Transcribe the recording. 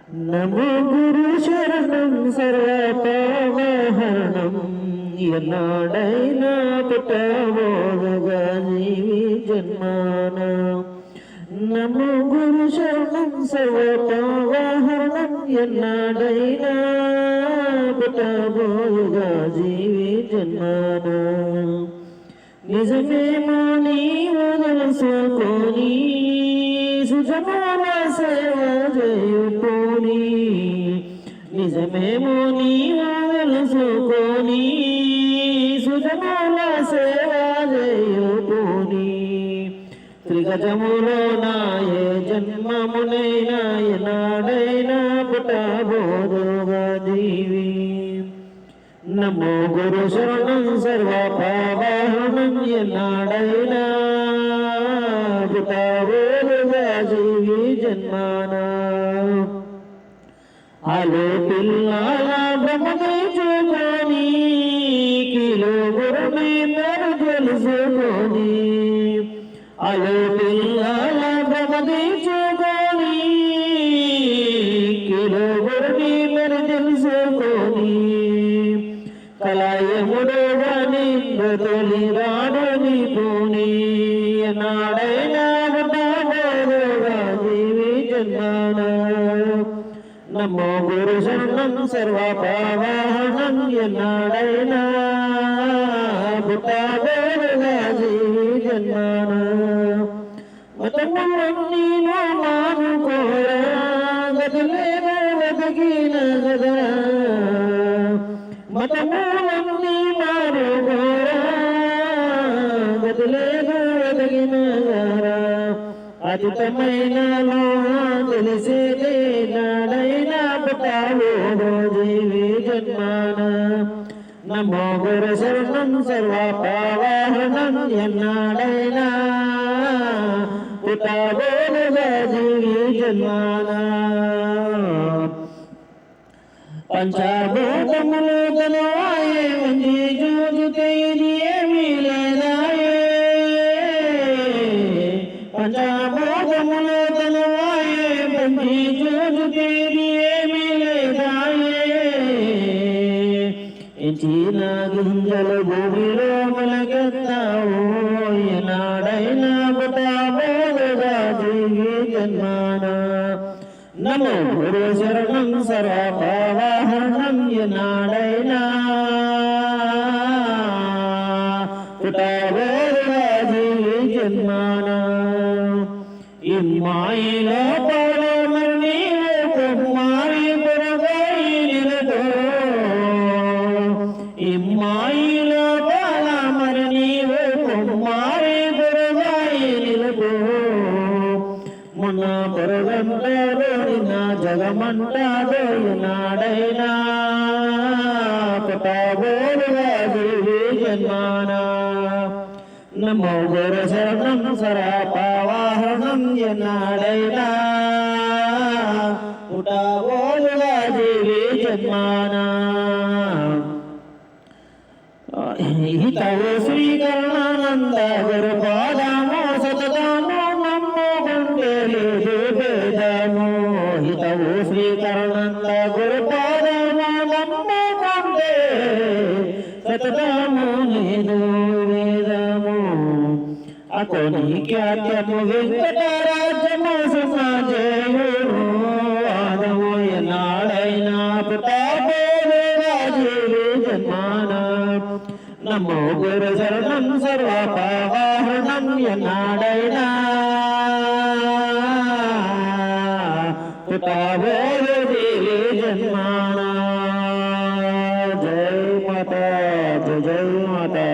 నమో గురు శరణం సర్వపావహరణం ఎన్నాడైనా పుట్టబోదుగా జీవి జన్మాన నమో గురు శరణం సర్వపావహరణం ఎన్నాడైనా పుట్టబోదుగా జీవి జన్మాన నిజమేమో నీవు తెలుసుకొని సుజమాన సేవ చేయుకోని నిజమేమో నీవు తెలుసుకొని సుజమాన సేవ చేయుకోని త్రిగజములో నాయే జన్మమునైనా ఎనాడైనా పుట్టబోదుగా జీవి నమో గురు శరణం సర్వపావహరణం ఎన్నాడైనా పుట్టబోదుగా జీవి జన్మాన అలో పిల్లల బ్రహ్మదేచుకొని కిలో గురుని మేరు తెలుసుకొని అలో పిల్లల బ్రహ్మదేచుకొని కిలో గురుని మేరు తెలుసుకొని కలయముడుగా నిన్ను తొలి రాడని పోనీ నాడైనా పుట్టబోదుగా జీవి జన్మాన నమో గురు శరణం సర్వపావహరణం ఎన్నాడైనా పుట్టబోదుగా జీవి జన్మాన మతములన్నీ మానుకోరా గదిలేదో వెతికిన గదా మతములన్నీ మానుకోరా గదిలేదో వెతికిన గదా అతితమైన తెలిసేదే నాడైనా పుట్టబోదు జీవి జన్మాన నమో గురు శరణం సర్వపావహరణం ఎన్నాడైనా పుట్టబోదుగా జీవి జన్మాన పంచభూతములు గలవాయే మంచి చూచుతే ఇది ఏమీ లేదాయే పంచభూతములు గలవాయే మంచి చూచుతే ఇది ఏమీ లేదాయే ఇచ్చిన గింజలు భూమిలో మొలకెత్తావు ఎనాడైనా పుట్టబోదుగా జీవి జన్మాన నమో గురు శరణం సర్వపావహరణం ఎనాడైనా పుట్టబోదుగా జీవి జన్మాన ఇమ్మాయిలో పరమర్ నీవే కుమారి పురగై నిలదో ఇమ్మాయిలో పరమర్ నీవే కుమారి పురగై నిలదో మొన్న పొరగంటారో నా జగమంటారో నాడైనా పుట్టబోదుగా జీవి జన్మాన నమో గురు శరణం సర్వపావహరణం ఎన్నాడైనా పుట్టబోదుగా జీవి జన్మాన హితవు శ్రీకరణానంద గురు పాదము సతతము నమ్ముకుంటే లేదు భేదము హితవు శ్రీకరణానంద గురు పాదము నమ్ముకుంటే సతతము లేదు వేదము అకొని ఖ్యాత్యము వెంకటరాజ్యము సమాజేయుడు వాదము ఎన్నాడైనా పుట్టబోదుగా జీవి జన్మాన నమో గురు శరణం సర్వపావహరణం ఎన్నాడైనా పుట్టబోదు జీవి జన్మాన జై మాతా జై మాతా